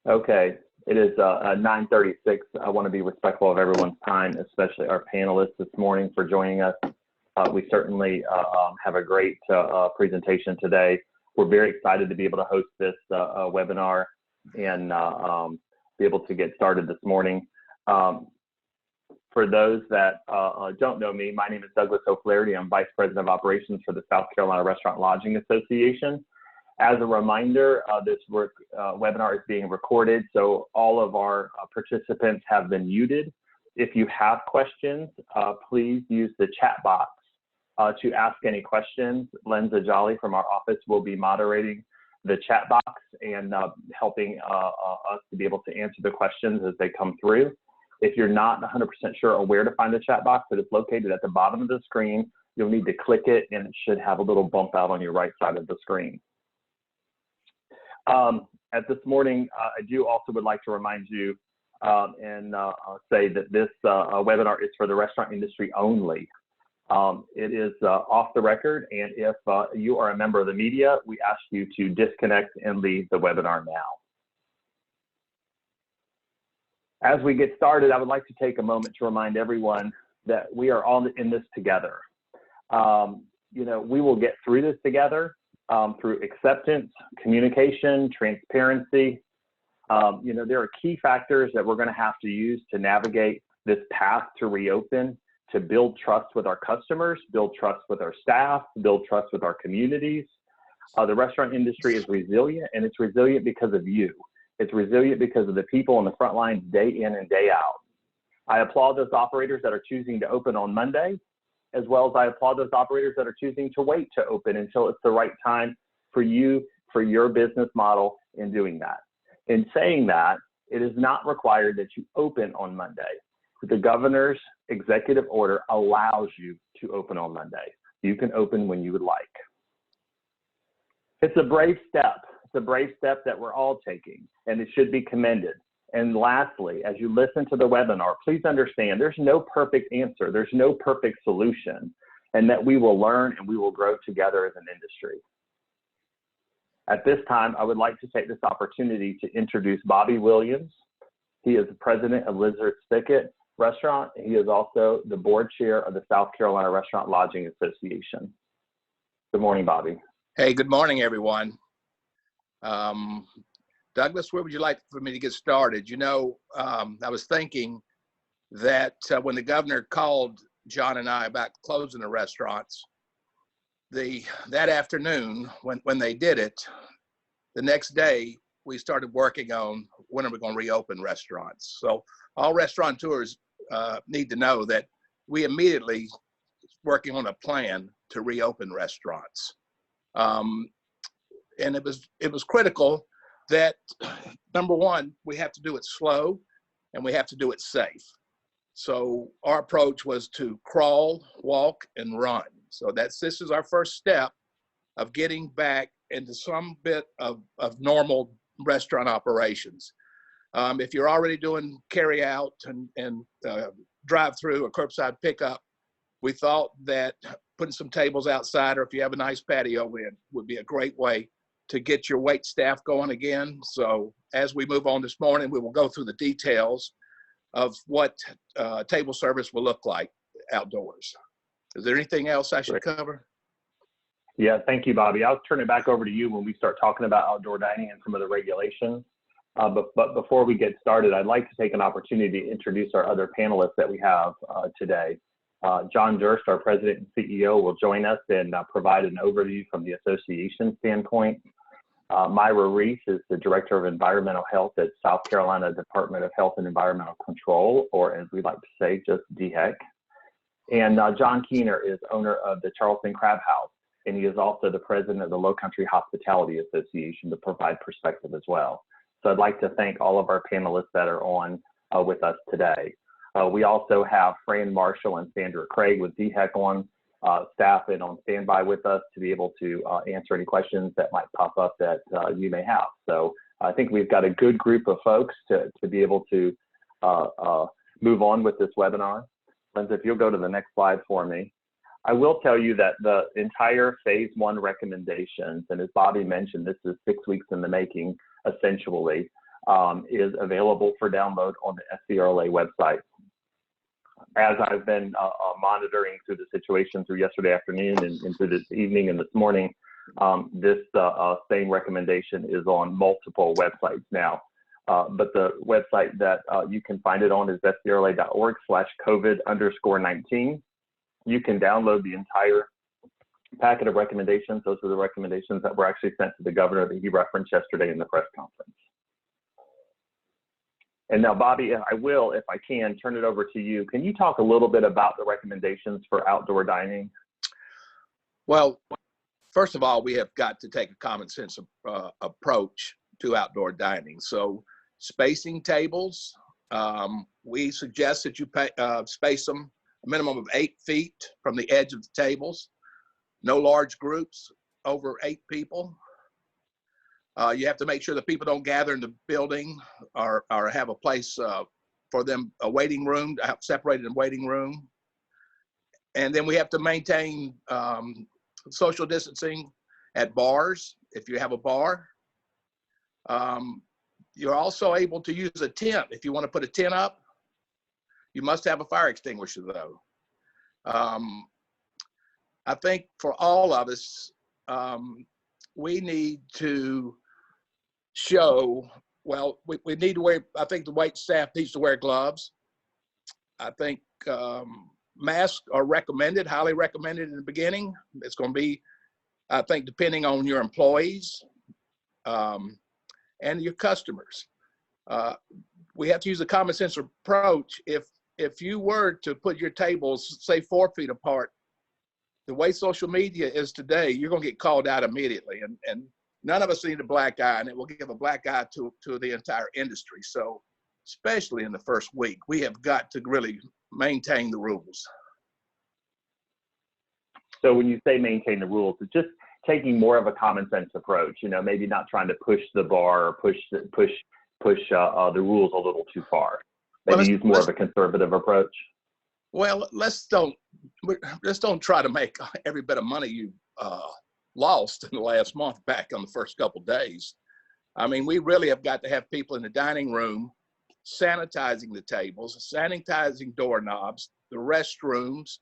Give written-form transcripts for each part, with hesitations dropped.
Okay, it is 9:36. I want to be respectful of everyone's time, especially our panelists this morning for joining us. We certainly have a great presentation today. We're very excited to be able to host this webinar and be able to get started this morning. For those that don't know me, my name is Douglas OFlaherty. I'm Vice President of Operations for the South Carolina Restaurant Lodging Association. As a reminder, this webinar is being recorded, so all of our participants have been muted. If you have questions, please use the chat box to ask any questions. Lenza Jolly from our office will be moderating the chat box and helping us to be able to answer the questions as they come through. If you're not 100% sure of where to find the chat box, it is located at the bottom of the screen. You'll need to click it, and it should have a little bump out on your right side of the screen. At this morning, I do also would like to remind you and say that this webinar is for the restaurant industry only. It is off the record, and if you are a member of the media, we ask you to disconnect and leave the webinar now. As we get started, I would like to take a moment to remind everyone that we are all in this together. You know, we will get through this together. Through acceptance, communication, transparency. You know, there are key factors that we're going to have to use to navigate this path to reopen, to build trust with our customers, build trust with our staff, build trust with our communities. The restaurant industry is resilient, and it's resilient because of you. It's resilient because of the people on the front lines day in and day out. I applaud those operators that are choosing to open on Monday, as well as I applaud those operators that are choosing to wait to open until it's the right time for you, for your business model in doing that. In saying that, it is not required that you open on Monday. The governor's executive order allows you to open on Monday. You can open when you would like. It's a brave step. It's a brave step that we're all taking, and it should be commended. And lastly, as you listen to the webinar, please understand there's no perfect answer, there's no perfect solution, and that we will learn and we will grow together as an industry. At this time, I would like to take this opportunity to introduce Bobby Williams. He is the president of Lizard's Thicket Restaurant. He is also the board chair of the South Carolina Restaurant Lodging Association. Good morning, Bobby. Hey, good morning, everyone. Douglas, where would you like for me to get started? You know, I was thinking that when the governor called John and I about closing the restaurants, that afternoon when they did it, the next day we started working on when are we going to reopen restaurants. So all restaurateurs need to know that we immediately working on a plan to reopen restaurants, and it was critical that, number one, we have to do it slow and we have to do it safe. So our approach was to crawl, walk, and run. So this is our first step of getting back into some bit of normal restaurant operations. If you're already doing carry out and drive-through or curbside pickup, we thought that putting some tables outside, or if you have a nice patio in, would be a great way to get your wait staff going again. So as we move on this morning, we will go through the details of what table service will look like outdoors. Is there anything else I should cover? Yeah, thank you, Bobby. I'll turn it back over to you when we start talking about outdoor dining and some of the regulations. But before we get started, I'd like to take an opportunity to introduce our other panelists that we have today. John Durst, our president and CEO, will join us and provide an overview from the association standpoint. Myra Reese is the Director of Environmental Health at South Carolina Department of Health and Environmental Control, or as we like to say, just DHEC. And John Keener is owner of the Charleston Crab House, and he is also the president of the Low Country Hospitality Association to provide perspective as well. So I'd like to thank all of our panelists that are on with us today. We also have Fran Marshall and Sandra Craig with DHEC on staff and on standby with us to be able to answer any questions that might pop up that you may have. So I think we've got a good group of folks to be able to move on with this webinar. Lindsay, if you'll go to the next slide for me. I will tell you that the entire phase 1 recommendations, and as Bobby mentioned, this is 6 weeks in the making, essentially, is available for download on the SCRLA website. As I've been monitoring through the situation through yesterday afternoon and into this evening and this morning, this same recommendation is on multiple websites now. But the website that you can find it on is scrla.org/COVID_19. You can download the entire packet of recommendations. Those are the recommendations that were actually sent to the governor that he referenced yesterday in the press conference. And now, Bobby, I will, if I can, turn it over to you. Can you talk a little bit about the recommendations for outdoor dining? Well, first of all, we have got to take a common sense approach to outdoor dining. So spacing tables, we suggest that you space them a minimum of 8 feet from the edge of the tables. No large groups over 8 people. You have to make sure that people don't gather in the building or have a place for them, a waiting room, separated in waiting room. And then we have to maintain social distancing at bars, if you have a bar. You're also able to use a tent. If you want to put a tent up, you must have a fire extinguisher though. I think for all of us, we need to show, well, we need to wear, I think the wait staff needs to wear gloves. I think masks are recommended, highly recommended in the beginning. It's going to be, I think, depending on your employees and your customers. We have to use a common sense approach. If you were to put your tables, say 4 feet apart, the way social media is today, you're going to get called out immediately. And none of us need a black eye, and it will give a black eye to the entire industry. So especially in the first week, we have got to really maintain the rules. So when you say maintain the rules, it's just taking more of a common sense approach, you know, maybe not trying to push the bar or push the rules a little too far. Maybe use more of a conservative approach. Well, let's don't try to make every bit of money you lost in the last month back on the first couple of days. I mean, we really have got to have people in the dining room sanitizing the tables, sanitizing doorknobs, the restrooms.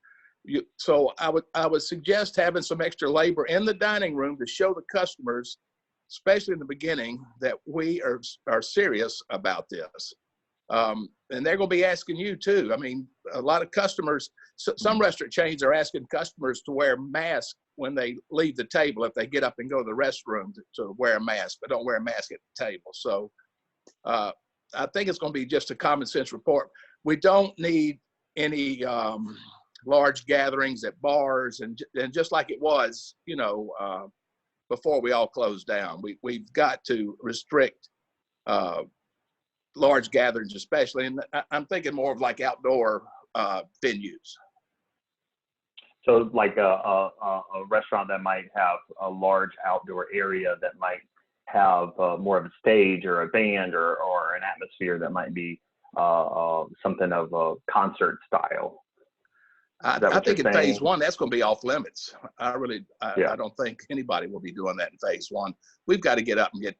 So I would suggest having some extra labor in the dining room to show the customers, especially in the beginning, that we are serious about this. And they're going to be asking you too. I mean, a lot of customers, some restaurant chains are asking customers to wear masks when they leave the table. If they get up and go to the restroom to wear a mask, but don't wear a mask at the table. So I think it's going to be just a common sense report. We don't need any large gatherings at bars and just like it was, you know, before we all closed down. We've got to restrict large gatherings, especially, and I'm thinking more of like outdoor venues. So like a restaurant that might have a large outdoor area that might have more of a stage or a band or an atmosphere that might be something of a concert style. I think in phase one, that's going to be off limits. I don't think anybody will be doing that in phase one. We've got to get up and get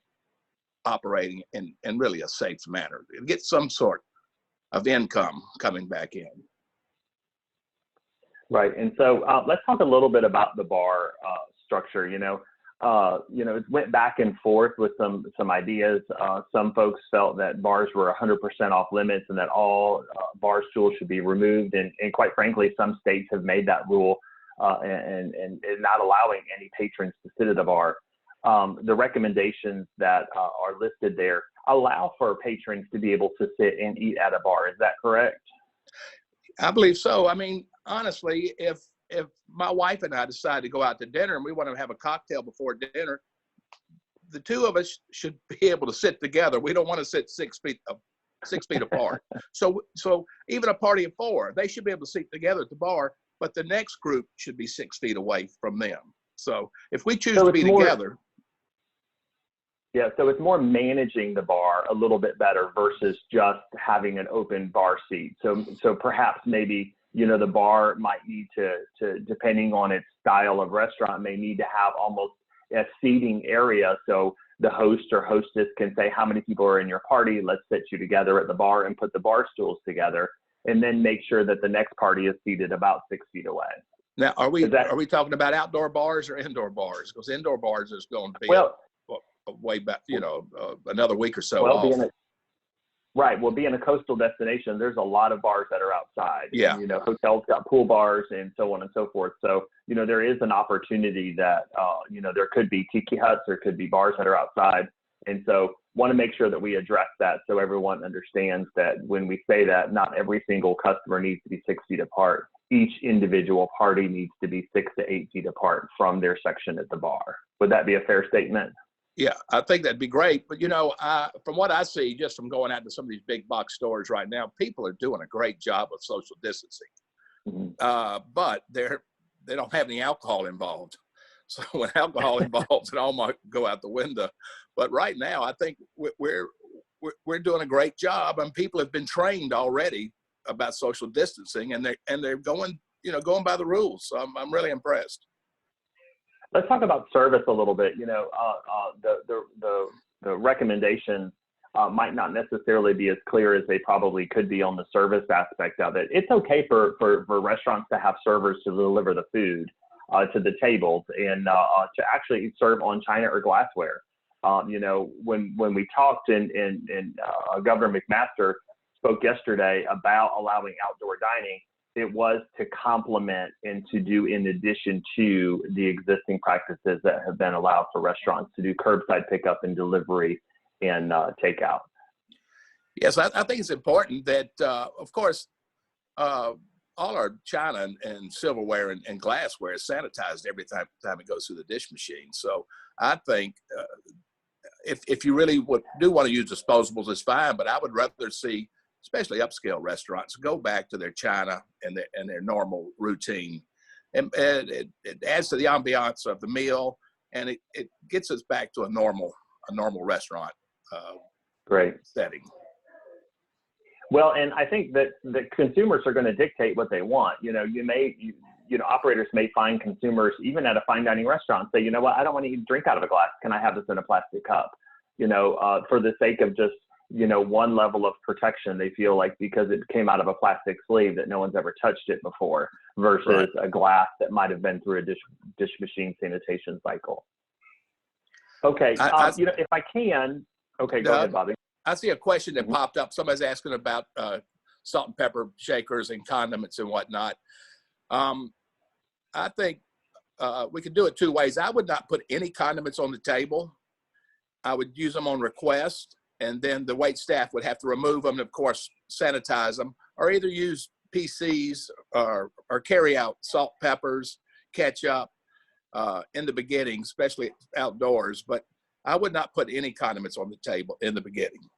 operating in really a safe manner, get some sort of income coming back in. Right, and so let's talk a little bit about the bar structure. You know, it went back and forth with some ideas. Some folks felt that bars were 100% off limits and that all bar stools should be removed. And quite frankly, some states have made that rule and not allowing any patrons to sit at a bar. The recommendations that are listed there allow for patrons to be able to sit and eat at a bar. Is that correct? I believe so. I mean, honestly, if my wife and I decide to go out to dinner and we want to have a cocktail before dinner, the two of us should be able to sit together. We don't want to sit 6 feet apart. So even a party of 4, they should be able to sit together at the bar, but the next group should be 6 feet away from them. So if we choose to be together. Yeah, so it's more managing the bar a little bit better versus just having an open bar seat. So perhaps maybe, you know, the bar might need to depending on its style of restaurant, may need to have almost a seating area. So the host or hostess can say, how many people are in your party? Let's sit you together at the bar and put the bar stools together, and then make sure that the next party is seated about 6 feet away. Now, are we talking about outdoor bars or indoor bars? Because indoor bars is going to be way back, another week or so off. Being a coastal destination, there's a lot of bars that are outside. Yeah. And, hotels got pool bars and so on and so forth. So, there is an opportunity that, there could be tiki huts, there could be bars that are outside. And so want to make sure that we address that so everyone understands that when we say that, not every single customer needs to be 6 feet apart. Each individual party needs to be 6 to 8 feet apart from their section at the bar. Would that be a fair statement? Yeah, I think that'd be great. But, from what I see, just from going out to some of these big box stores right now, people are doing a great job of social distancing. Mm-hmm. But they don't have any alcohol involved. So when alcohol involves, it all might go out the window. But right now, I think we're doing a great job, and people have been trained already about social distancing, and they're going by the rules. So I'm really impressed. Let's talk about service a little bit. The recommendations might not necessarily be as clear as they probably could be on the service aspect of it. It's okay for restaurants to have servers to deliver the food to the tables and to actually serve on china or glassware. When we talked and Governor McMaster spoke yesterday about allowing outdoor dining, it was to complement and to do in addition to the existing practices that have been allowed for restaurants to do curbside pickup and delivery and takeout. Yes, I think it's important that, of course, all our china and silverware and glassware is sanitized every time it goes through the dish machine. So I think if you really do want to use disposables, it's fine, but I would rather see, especially upscale restaurants, go back to their china and their normal routine. And it adds to the ambiance of the meal, and it gets us back to a normal restaurant Great setting. Well, and I think that the consumers are going to dictate what they want. Operators may find consumers, even at a fine dining restaurant, say, I don't want to drink out of a glass. Can I have this in a plastic cup? For the sake of just, one level of protection, they feel like because it came out of a plastic sleeve that no one's ever touched it before versus a glass that might have been through a dish machine sanitation cycle. Okay. If I can, go ahead, Bobby. I see a question that popped up. Somebody's asking about salt and pepper shakers and condiments and whatnot. I think we could do it two ways. I would not put any condiments on the table. I would use them on request, and then the wait staff would have to remove them and, of course, sanitize them, or either use PCs or carry out salt, peppers, ketchup in the beginning, especially outdoors. But I would not put any condiments on the table in the beginning.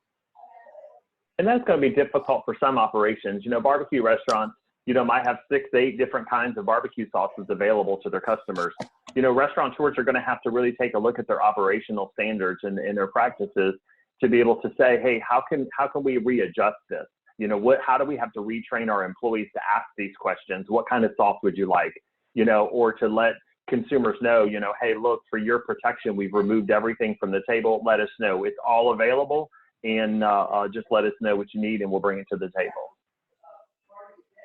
And that's going to be difficult for some operations. Barbecue restaurants, might have 6 to 8 different kinds of barbecue sauces available to their customers. Restaurateurs are going to have to really take a look at their operational standards and their practices to be able to say, hey, how can we readjust this? How do we have to retrain our employees to ask these questions? What kind of sauce would you like? Or to let consumers know, hey, look, for your protection, we've removed everything from the table. Let us know. It's all available, and just let us know what you need, and we'll bring it to the table.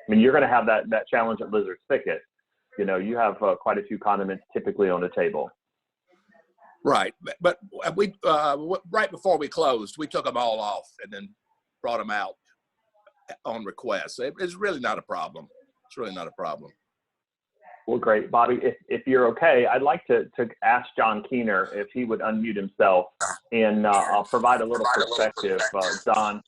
I mean, you're going to have that challenge at Blizzard's Thicket. You have quite a few condiments typically on the table. Right, but we right before we closed, we took them all off and then brought them out on request. It's really not a problem. It's really not a problem. Well, great, Bobby. If you're okay, I'd like to ask John Keener if he would unmute himself and provide a little perspective. John,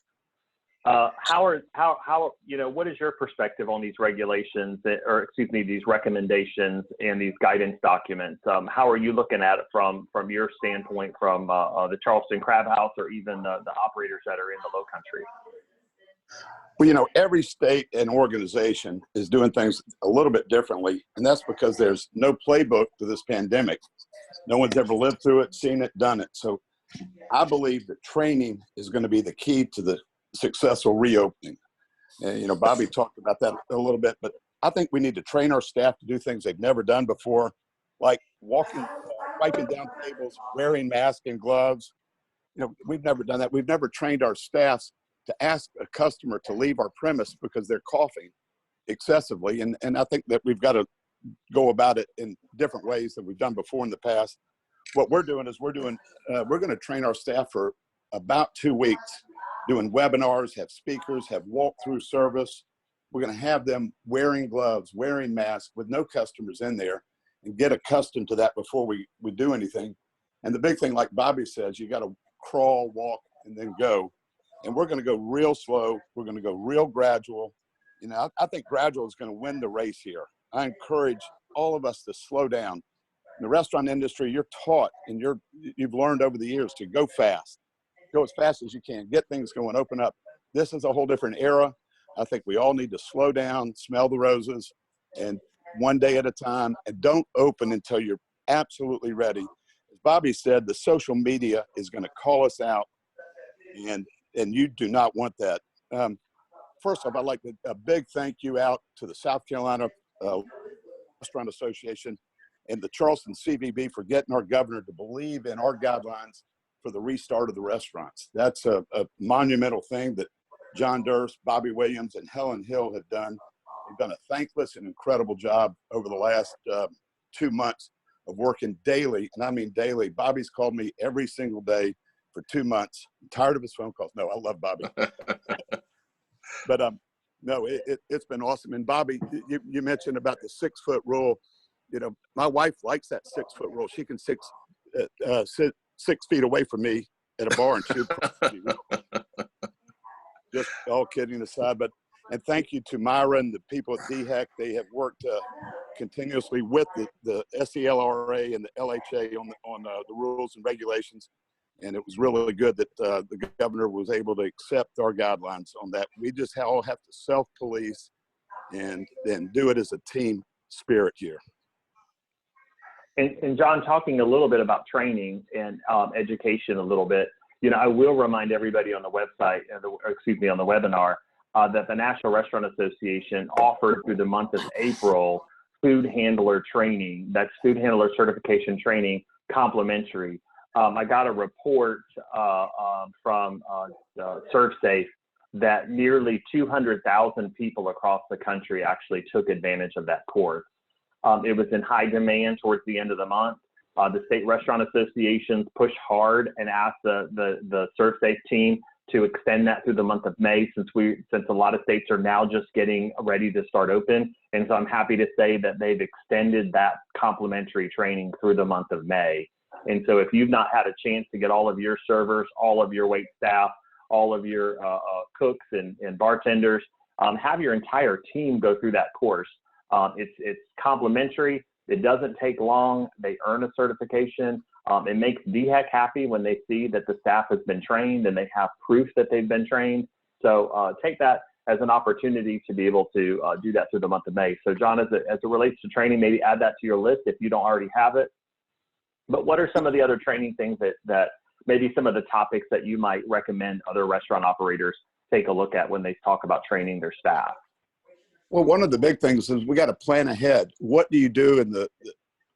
what is your perspective on these regulations, these recommendations and these guidance documents? How are you looking at it from your standpoint, from the Charleston Crab House or even the operators that are in the Low Country? Well, every state and organization is doing things a little bit differently, and that's because there's no playbook to this pandemic. No one's ever lived through it, seen it, done it. So I believe that training is going to be the key to the successful reopening. And, Bobby talked about that a little bit, but I think we need to train our staff to do things they've never done before, like walking wiping down tables, wearing masks and gloves. We've never done that. We've never trained our staffs to ask a customer to leave our premise because they're coughing excessively. And I think that we've got to go about it in different ways than we've done before in the past. What we're doing is we're going to train our staff for about 2 weeks, doing webinars, have speakers, have walk-through service. We're going to have them wearing gloves, wearing masks with no customers in there, and get accustomed to that before we do anything. And the big thing, like Bobby says, you got to crawl, walk, and then go. And we're going to go real slow. We're going to go real gradual. I think gradual is going to win the race here. I encourage all of us to slow down. In the restaurant industry, you're taught and you've learned over the years to go fast. Go as fast as you can. Get things going, open up. This is a whole different era. I think we all need to slow down, smell the roses, and one day at a time, and don't open until you're absolutely ready. As Bobby said, the social media is going to call us out, and you do not want that. First off, I'd like a big thank you out to the South Carolina Restaurant Association and the Charleston CVB for getting our governor to believe in our guidelines for the restart of the restaurants. That's a monumental thing that John Durst, Bobby Williams, and Helen Hill have done. They've done a thankless and incredible job over the last 2 months of working daily, and I mean daily. Bobby's called me every single day for 2 months. I'm tired of his phone calls. No, I love Bobby. But no, it's been awesome. And Bobby, you mentioned about the 6-foot rule. My wife likes that 6-foot rule. She can sit 6 feet away from me at a bar and shoot. Just all kidding aside, and thank you to Myra and the people at DHEC. They have worked continuously with the SCRLA and the LHA on the rules and regulations. And it was really good that the governor was able to accept our guidelines on that. We just all have to self-police and do it as a team spirit here. And John, talking a little bit about training and education a little bit, I will remind everybody on the website, on the webinar, that the National Restaurant Association offered through the month of April food handler training. That's food handler certification training, complimentary. I got a report from ServSafe that nearly 200,000 people across the country actually took advantage of that course. It was in high demand towards the end of the month. The state restaurant associations pushed hard and asked the ServSafe team to extend that through the month of May, since a lot of states are now just getting ready to start open. And so I'm happy to say that they've extended that complimentary training through the month of May. And so if you've not had a chance to get all of your servers, all of your wait staff, all of your cooks and bartenders, have your entire team go through that course. It's complimentary. It doesn't take long. They earn a certification. It makes DHEC happy when they see that the staff has been trained and they have proof that they've been trained. So take that as an opportunity to be able to do that through the month of May. So John, as it relates to training, maybe add that to your list if you don't already have it. But what are some of the other training things that maybe some of the topics that you might recommend other restaurant operators take a look at when they talk about training their staff? Well, one of the big things is we got to plan ahead. What do you do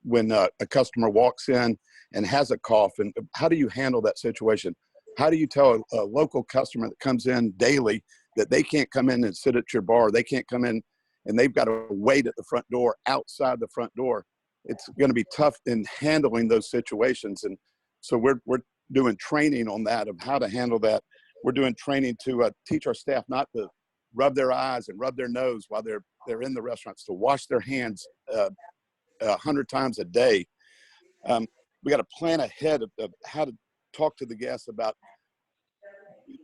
when a customer walks in and has a cough, and how do you handle that situation? How do you tell a local customer that comes in daily that they can't come in and sit at your bar? They can't come in and they've got to wait at the front door, outside the front door. It's going to be tough in handling those situations. And so we're doing training on that, of how to handle that. We're doing training to teach our staff not to rub their eyes and rub their nose while they're in the restaurants, to wash their hands 100 times a day. We got to plan ahead of how to talk to the guests about,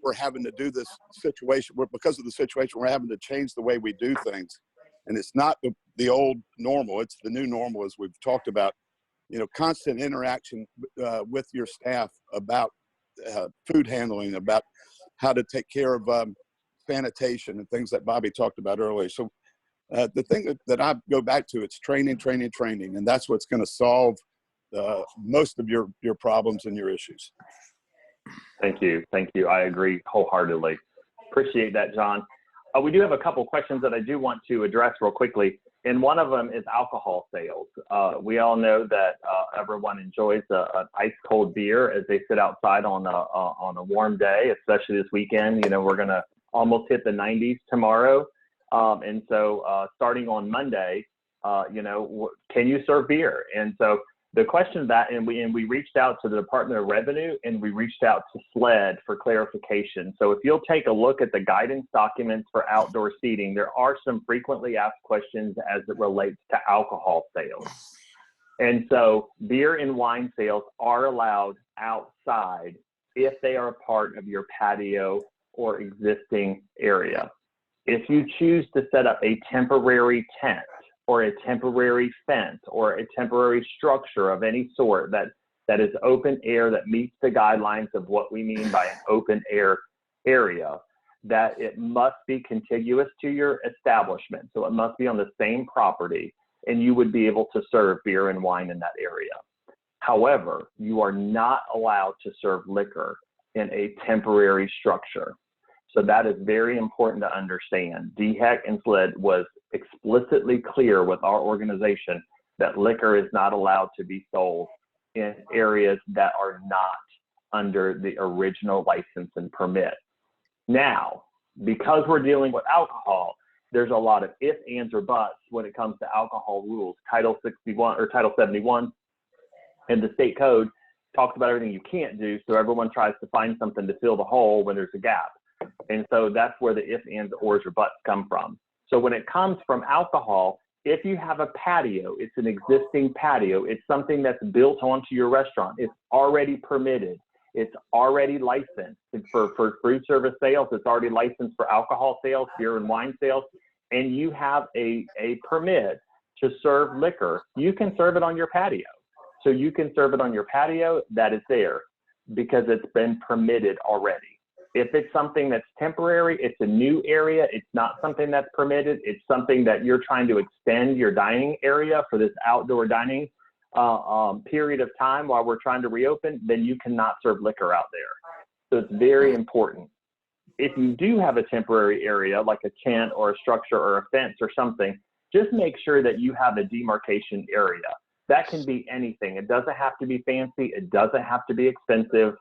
we're having to do this situation. Because of the situation, we're having to change the way we do things. And it's not the old normal, it's the new normal, as we've talked about. Constant interaction with your staff about food handling, about how to take care of sanitation and things that Bobby talked about earlier. So the thing that I go back to, it's training, and that's what's going to solve most of your problems and your issues. Thank you. I agree wholeheartedly. Appreciate that, John. We do have a couple questions that I do want to address real quickly. and one of them is alcohol sales. We all know that everyone enjoys an ice cold beer as they sit outside on a warm day, especially this weekend. You know, we're gonna almost hit the 90s tomorrow, and so starting on Monday, you know, can you serve beer? And so the question that, and we reached out to the Department of Revenue and we reached out to SLED for clarification. So if you'll take a look at the guidance documents for outdoor seating, there are some frequently asked questions as it relates to alcohol sales. And so beer and wine sales are allowed outside if they are a part of your patio or existing area. If you choose to set up a temporary tent or a temporary fence or a temporary structure of any sort that is open air, that meets the guidelines of what we mean by an open air area, that it must be contiguous to your establishment. So it must be on the same property, and you would be able to serve beer and wine in that area. However, you are not allowed to serve liquor in a temporary structure. So that is very important to understand. DHEC and SLED was explicitly clear with our organization that liquor is not allowed to be sold in areas that are not under the original license and permit. Now, because we're dealing with alcohol, there's a lot of ifs, ands, or buts when it comes to alcohol rules. Title 61 or Title 71 and the state code talks about everything you can't do, so everyone tries to find something to fill the hole when there's a gap. And so that's where the ifs, ands, ors, or buts come from. So when it comes from alcohol, if you have a patio, it's an existing patio, it's something that's built onto your restaurant, it's already permitted, it's already licensed for food service sales, it's already licensed for alcohol sales, beer and wine sales, and you have a permit to serve liquor, you can serve it on your patio. So you can serve it on your patio, that is there, because it's been permitted already. If it's something that's temporary, it's a new area, it's not something that's permitted, it's something that you're trying to extend your dining area for this outdoor dining period of time while we're trying to reopen, then you cannot serve liquor out there. So it's very important. If you do have a temporary area, like a tent or a structure or a fence or something, just make sure that you have a demarcation area. That can be anything. It doesn't have to be fancy, it doesn't have to be expensive,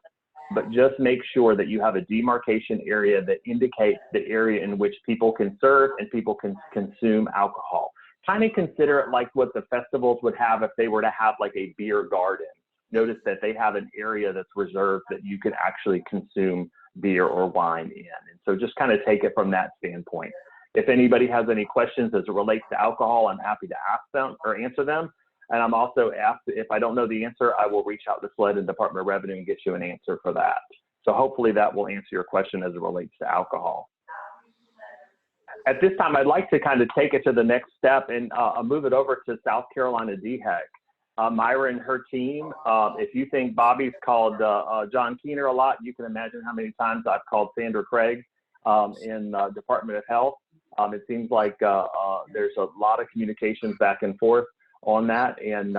but just make sure that you have a demarcation area that indicates the area in which people can serve and people can consume alcohol. Kind of consider it like what the festivals would have if they were to have like a beer garden. Notice that they have an area that's reserved that you can actually consume beer or wine in. And so just kind of take it from that standpoint. If anybody has any questions as it relates to alcohol, I'm happy to ask them or answer them. And I'm also asked, if I don't know the answer, I will reach out to SLED and Department of Revenue and get you an answer for that. So hopefully that will answer your question as it relates to alcohol. At this time, I'd like to kind of take it to the next step and move it over to South Carolina DHEC. Myra and her team, if you think Bobby's called John Keener a lot, you can imagine how many times I've called Sandra Craig in Department of Health. It seems like there's a lot of communications back and forth on that. And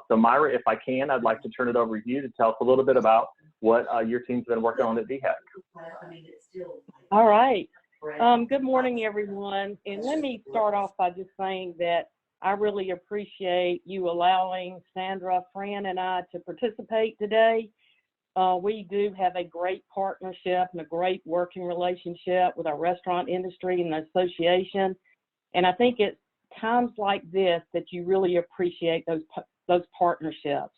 so Myra, if I can, I'd like to turn it over to you to tell us a little bit about what your team's been working on at DHEC. All right. Good morning, everyone. And let me start off by just saying that I really appreciate you allowing Sandra, Fran, and I to participate today. We do have a great partnership and a great working relationship with our restaurant industry and the association. And I think it's times like this that you really appreciate those partnerships.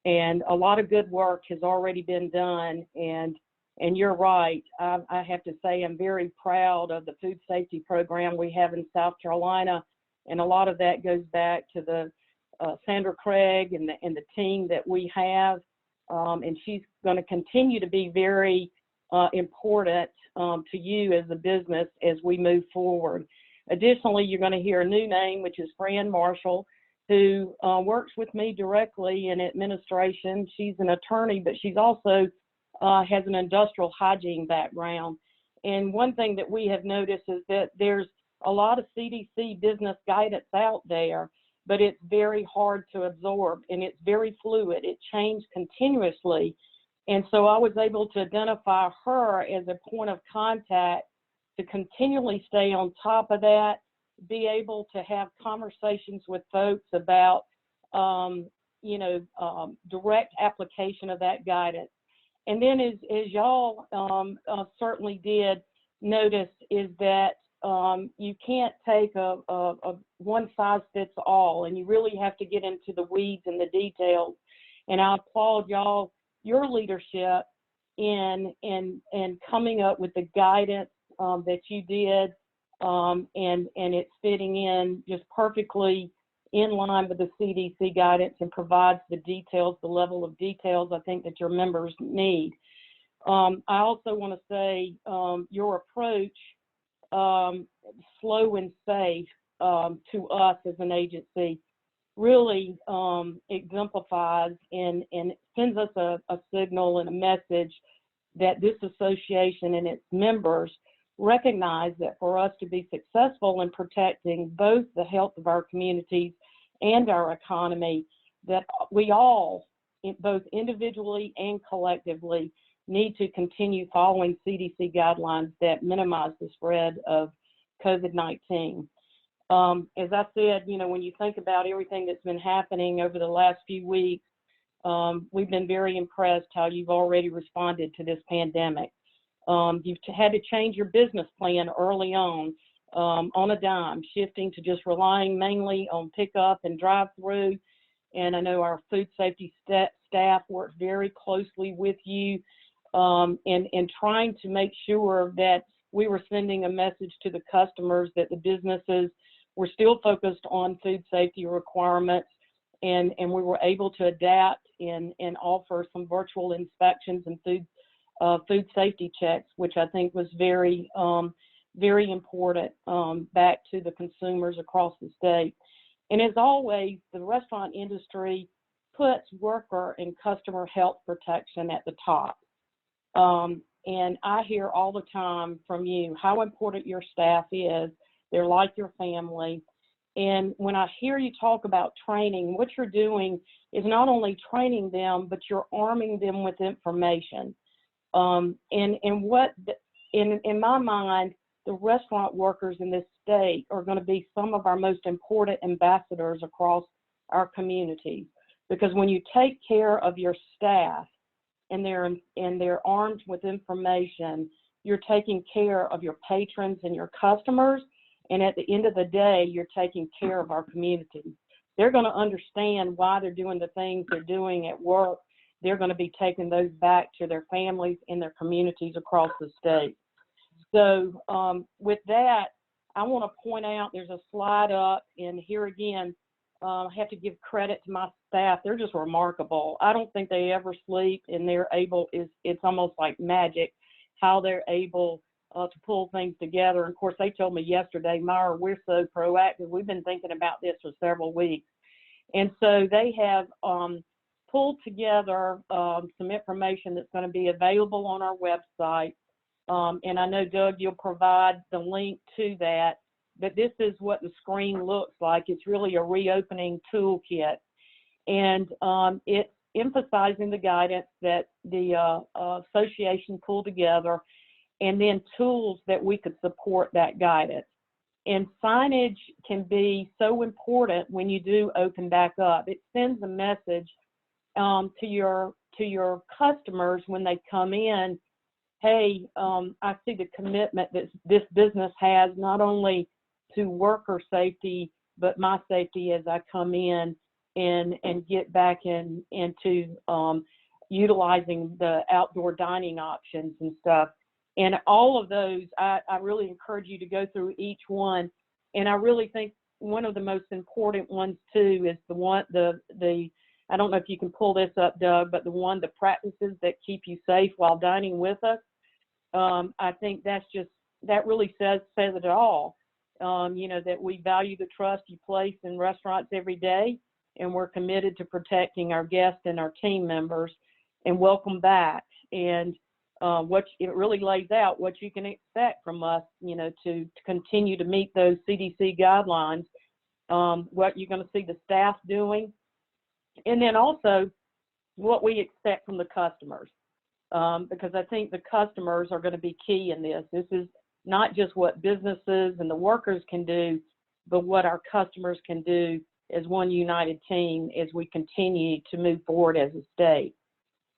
And a lot of good work has already been done. And you're right. I have to say I'm very proud of the food safety program we have in South Carolina. And a lot of that goes back to the Sandra Craig and the team that we have. And she's going to continue to be very important to you as a business as we move forward. Additionally, you're going to hear a new name, which is Fran Marshall, who works with me directly in administration. She's an attorney, but she's also has an industrial hygiene background. And one thing that we have noticed is that there's a lot of CDC business guidance out there, but it's very hard to absorb and it's very fluid. It changes continuously. And so I was able to identify her as a point of contact to continually stay on top of that be able to have conversations with folks about, direct application of that guidance. And then as y'all certainly did notice, is that you can't take a one size fits all, and you really have to get into the weeds and the details. And I applaud y'all, your leadership in coming up with the guidance that you did, and it's fitting in just perfectly in line with the CDC guidance and provides the details, the level of details I think that your members need. I also want to say your approach, slow and safe, to us as an agency really exemplifies and sends us a signal and a message that this association and its members recognize that for us to be successful in protecting both the health of our communities and our economy, that we all, both individually and collectively, need to continue following CDC guidelines that minimize the spread of COVID-19. As I said, when you think about everything that's been happening over the last few weeks, we've been very impressed how you've already responded to this pandemic. You've had to change your business plan early on a dime, shifting to just relying mainly on pickup and drive-through. And I know our food safety staff worked very closely with you in trying to make sure that we were sending a message to the customers that the businesses were still focused on food safety requirements, and we were able to adapt and offer some virtual inspections and food safety checks, which I think was very, very important back to the consumers across the state. And as always, the restaurant industry puts worker and customer health protection at the top. And I hear all the time from you how important your staff is. They're like your family. And when I hear you talk about training, what you're doing is not only training them, but you're arming them with information. In my mind, the restaurant workers in this state are going to be some of our most important ambassadors across our communities, because when you take care of your staff and they're armed with information, you're taking care of your patrons and your customers, and at the end of the day, you're taking care of our communities. They're going to understand why they're doing the things they're doing at work. They're going to be taking those back to their families and their communities across the state. So with that, I want to point out there's a slide up, and here again, I have to give credit to my staff. They're just remarkable. I don't think they ever sleep, and they're able, it's almost like magic how they're able to pull things together. And of course, they told me yesterday, Myra, we're so proactive. We've been thinking about this for several weeks. And so they have pulled together some information that's going to be available on our website. And I know, Doug, you'll provide the link to that, but this is what the screen looks like. It's really a reopening toolkit. And it's emphasizing the guidance that the association pulled together, and then tools that we could support that guidance. And signage can be so important when you do open back up. It sends a message to your customers when they come in. Hey, I see the commitment that this business has, not only to worker safety, but my safety as I come in and get back into utilizing the outdoor dining options and stuff. And all of those, I really encourage you to go through each one. And I really think one of the most important ones too is the one, I don't know if you can pull this up, Doug, but the practices that keep you safe while dining with us. I think that really says it all. That we value the trust you place in restaurants every day, and we're committed to protecting our guests and our team members, and welcome back. And it really lays out what you can expect from us, to continue to meet those CDC guidelines, what you're going to see the staff doing, and then also what we expect from the customers, because I think the customers are going to be key in this. This is not just what businesses and the workers can do, but what our customers can do as one united team as we continue to move forward as a state.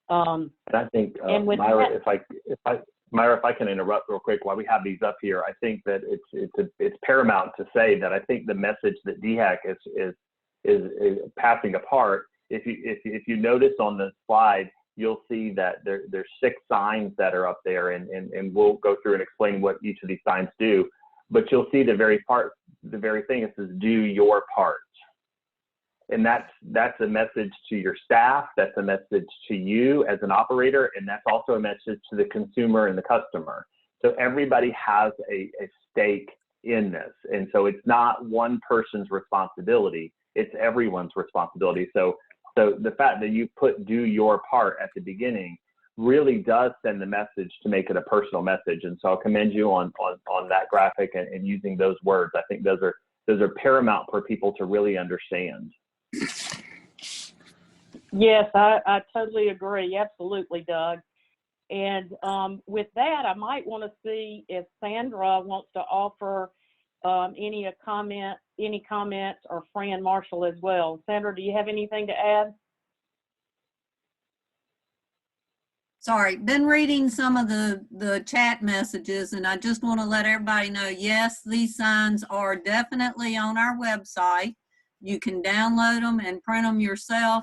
And I think, Myra, if I can interrupt real quick while we have these up here, I think that it's paramount to say that I think the message that DHEC is passing apart. If you notice on the slide, you'll see that there's 6 signs that are up there, and we'll go through and explain what each of these signs do. But you'll see the very thing it says, do your part. And that's a message to your staff, that's a message to you as an operator, and that's also a message to the consumer and the customer. So everybody has a stake in this. And so it's not one person's responsibility, it's everyone's responsibility. So the fact that you do your part at the beginning really does send the message to make it a personal message. And so I'll commend you on that graphic and using those words. I think those are paramount for people to really understand. Yes, I totally agree. Absolutely, Doug. And with that, I might want to see if Sandra wants to offer any comments, or Fran Marshall as well. Sandra, do you have anything to add? Sorry, been reading some of the chat messages, and I just want to let everybody know, yes, these signs are definitely on our website. You can download them and print them yourself.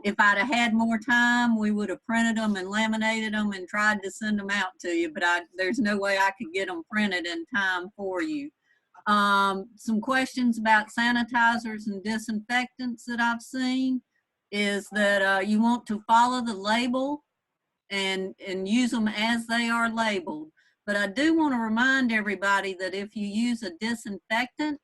If I'd have had more time, we would have printed them and laminated them and tried to send them out to you, but there's no way I could get them printed in time for you. Some questions about sanitizers and disinfectants that I've seen is that you want to follow the label and use them as they are labeled. But I do want to remind everybody that if you use a disinfectant,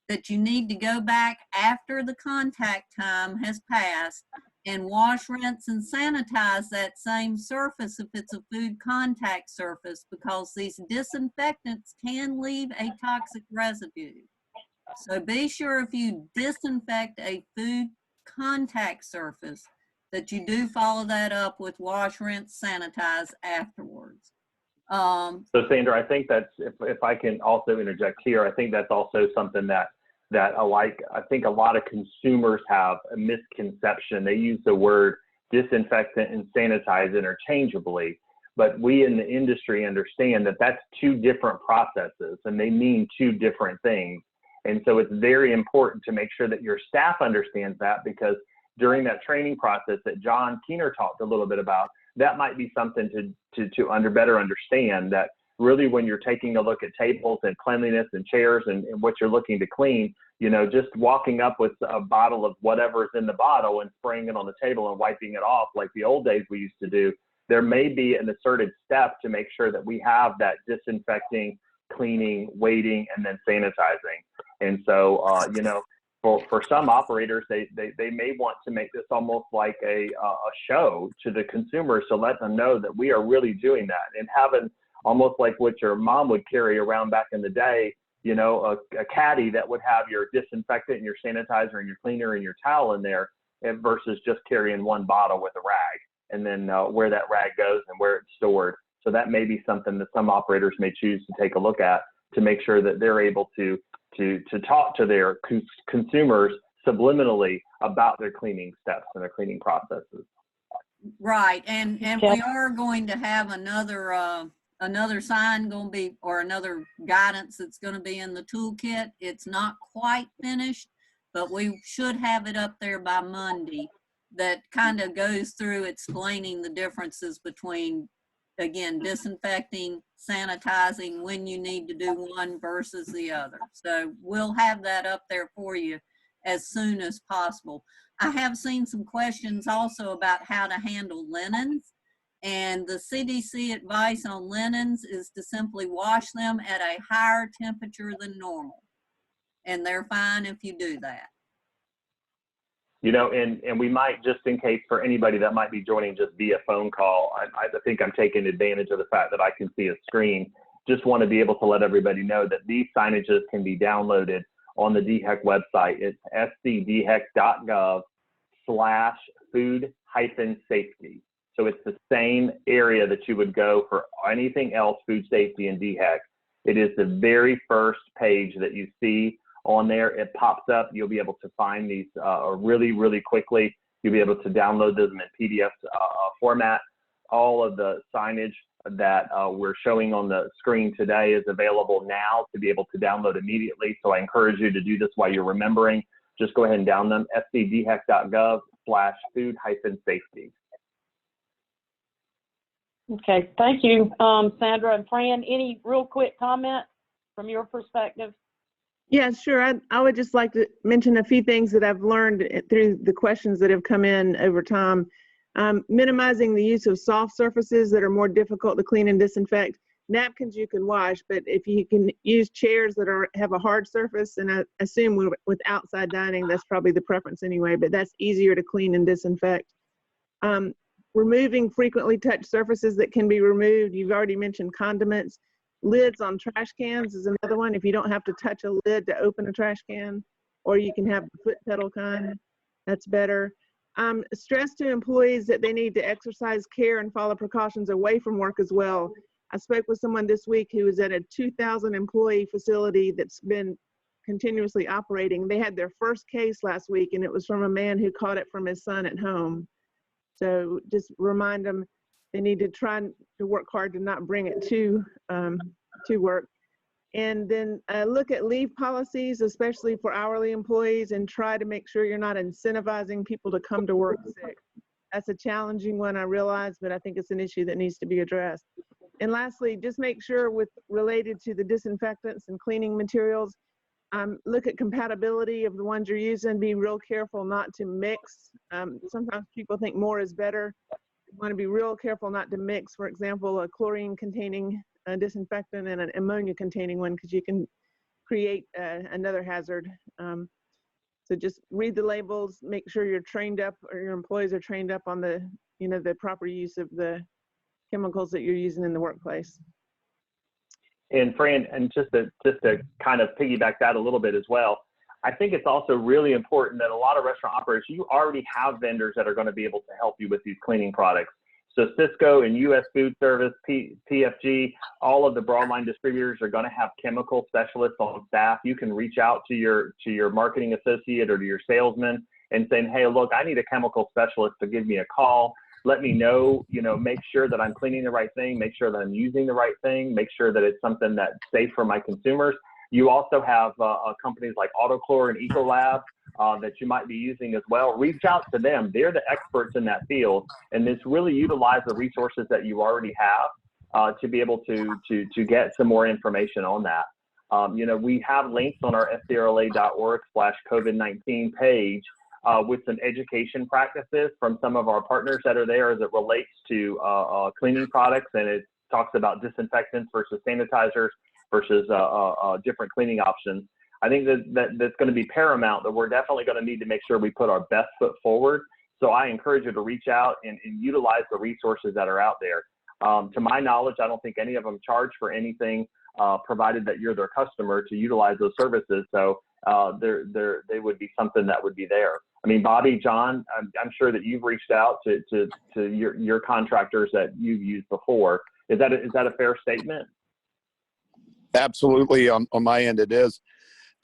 that you need to go back after the contact time has passed and wash, rinse, and sanitize that same surface if it's a food contact surface, because these disinfectants can leave a toxic residue. So be sure if you disinfect a food contact surface that you do follow that up with wash, rinse, sanitize afterwards. So Sandra, I think that's, if I can also interject here, I think that's also something that I think a lot of consumers have a misconception. They use the word disinfectant and sanitize interchangeably, but we in the industry understand that that's 2 different processes and they mean 2 different things. And so it's very important to make sure that your staff understands that, because during that training process that John Keener talked a little bit about, that might be something to better understand that really when you're taking a look at tables and cleanliness and chairs and what you're looking to clean, you know, just walking up with a bottle of whatever's in the bottle and spraying it on the table and wiping it off like the old days we used to do, there may be an asserted step to make sure that we have that disinfecting, cleaning, waiting, and then sanitizing. And so, you know, for some operators, they may want to make this almost like a show to the consumers to let them know that we are really doing that, and having almost like what your mom would carry around back in the day, you know, a caddy that would have your disinfectant and your sanitizer and your cleaner and your towel in there, versus just carrying one bottle with a rag, and then where that rag goes and where it's stored. So that may be something that some operators may choose to take a look at to make sure that they're able to talk to their consumers subliminally about their cleaning steps and their cleaning processes. Right, and we are going to have another sign going to be, or another guidance that's going to be in the toolkit. It's not quite finished, but we should have it up there by Monday, that kind of goes through explaining the differences between, again, disinfecting, sanitizing, when you need to do one versus the other. So we'll have that up there for you as soon as possible. I have seen some questions also about how to handle linens, and the CDC advice on linens is to simply wash them at a higher temperature than normal, and they're fine if you do that. You know, and we might, just in case for anybody that might be joining just via phone call, I think I'm taking advantage of the fact that I can see a screen. Just want to be able to let everybody know that these signages can be downloaded on the DHEC website. It's scdhec.gov/food-safety. So it's the same area that you would go for anything else food safety in DHEC. It is the very first page that you see on there. It pops up. You'll be able to find these really, really quickly. You'll be able to download them in PDF format. All of the signage that we're showing on the screen today is available now to be able to download immediately. So I encourage you to do this while you're remembering. Just go ahead and download them, scdhec.gov/food-safety. Okay, thank you, Sandra and Fran. Any real quick comment from your perspective? Yeah, sure. I would just like to mention a few things that I've learned through the questions that have come in over time. Minimizing the use of soft surfaces that are more difficult to clean and disinfect. Napkins you can wash, but if you can use chairs that have a hard surface, and I assume with outside dining, that's probably the preference anyway, but that's easier to clean and disinfect. Removing frequently touched surfaces that can be removed. You've already mentioned condiments. Lids on trash cans is another one. If you don't have to touch a lid to open a trash can, or you can have the foot pedal kind, that's better. Stress to employees that they need to exercise care and follow precautions away from work as well. I spoke with someone this week who was at a 2,000 employee facility that's been continuously operating. They had their first case last week, and it was from a man who caught it from his son at home. So just remind them they need to try to work hard to not bring it to work. And then look at leave policies, especially for hourly employees, and try to make sure you're not incentivizing people to come to work sick. That's a challenging one, I realize, but I think it's an issue that needs to be addressed. And lastly, just make sure related to the disinfectants and cleaning materials, look at compatibility of the ones you're using. Be real careful not to mix. Sometimes people think more is better. You want to be real careful not to mix, for example, a chlorine-containing disinfectant and an ammonia-containing one, because you can create another hazard. So just read the labels, make sure you're trained up, or your employees are trained up on the proper use of the chemicals that you're using in the workplace. And Fran, and just to kind of piggyback that a little bit as well, I think it's also really important that a lot of restaurant operators, you already have vendors that are going to be able to help you with these cleaning products. So Cisco and US Food Service, PFG, all of the broadline distributors are going to have chemical specialists on staff. You can reach out to your marketing associate or to your salesman and saying, hey, look, I need a chemical specialist to give me a call. Let me know, make sure that I'm cleaning the right thing, make sure that I'm using the right thing, make sure that it's something that's safe for my consumers. You also have companies like AutoChlor and Ecolab that you might be using as well. Reach out to them. They're the experts in that field, and just really utilize the resources that you already have to be able to get some more information on that. We have links on our scrla.org/COVID-19 page with some education practices from some of our partners that are there as it relates to cleaning products, and it talks about disinfectants versus sanitizers versus different cleaning options. I think that's going to be paramount, that we're definitely going to need to make sure we put our best foot forward. So I encourage you to reach out and utilize the resources that are out there. To my knowledge, I don't think any of them charge for anything, provided that you're their customer to utilize those services. So they would be something that would be there. I mean, Bobby, John, I'm sure that you've reached out to your contractors that you've used before. Is that a fair statement? Absolutely. On my end, it is.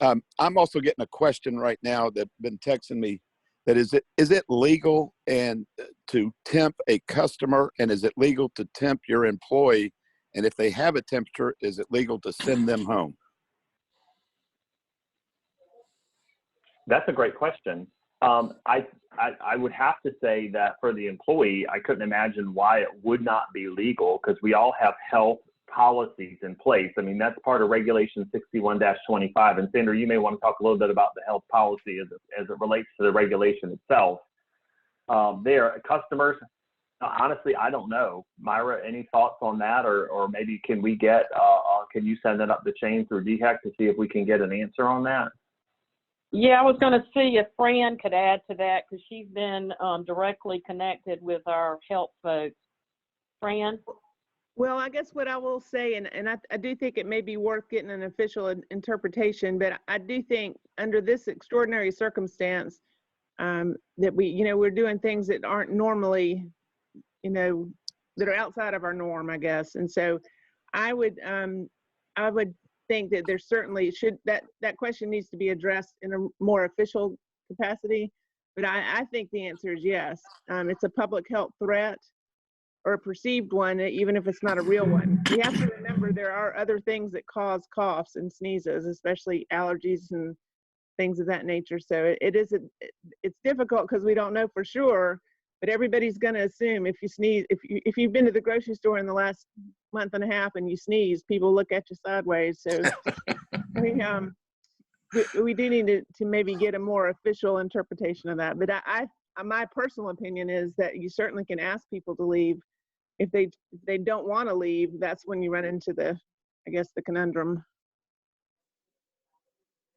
I'm also getting a question right now that's been texting me. That is it legal and to temp a customer, and is it legal to temp your employee? And if they have a temperature, is it legal to send them home? That's a great question. I would have to say that for the employee, I couldn't imagine why it would not be legal, because we all have health policies in place. I mean, that's part of Regulation 61-25. And Sandra, you may want to talk a little bit about the health policy as it relates to the regulation itself. Customers, honestly, I don't know. Myra, any thoughts on that? Or maybe can we get, can you send it up the chain through DHEC to see if we can get an answer on that? Yeah, I was going to see if Fran could add to that, because she's been directly connected with our health folks. Fran? Well, I guess what I will say, and I do think it may be worth getting an official interpretation, but I do think under this extraordinary circumstance that we're doing things that aren't normally, that are outside of our norm, I guess. And so I would think that there certainly should, that question needs to be addressed in a more official capacity. But I think the answer is yes. It's a public health threat, or a perceived one, even if it's not a real one. We have to remember there are other things that cause coughs and sneezes, especially allergies and things of that nature. So it's difficult because we don't know for sure, but everybody's going to assume if you sneeze, if you've been to the grocery store in the last month and a half and you sneeze, people look at you sideways. So we do need to maybe get a more official interpretation of that. But my personal opinion is that you certainly can ask people to leave. If they don't want to leave, that's when you run into the conundrum.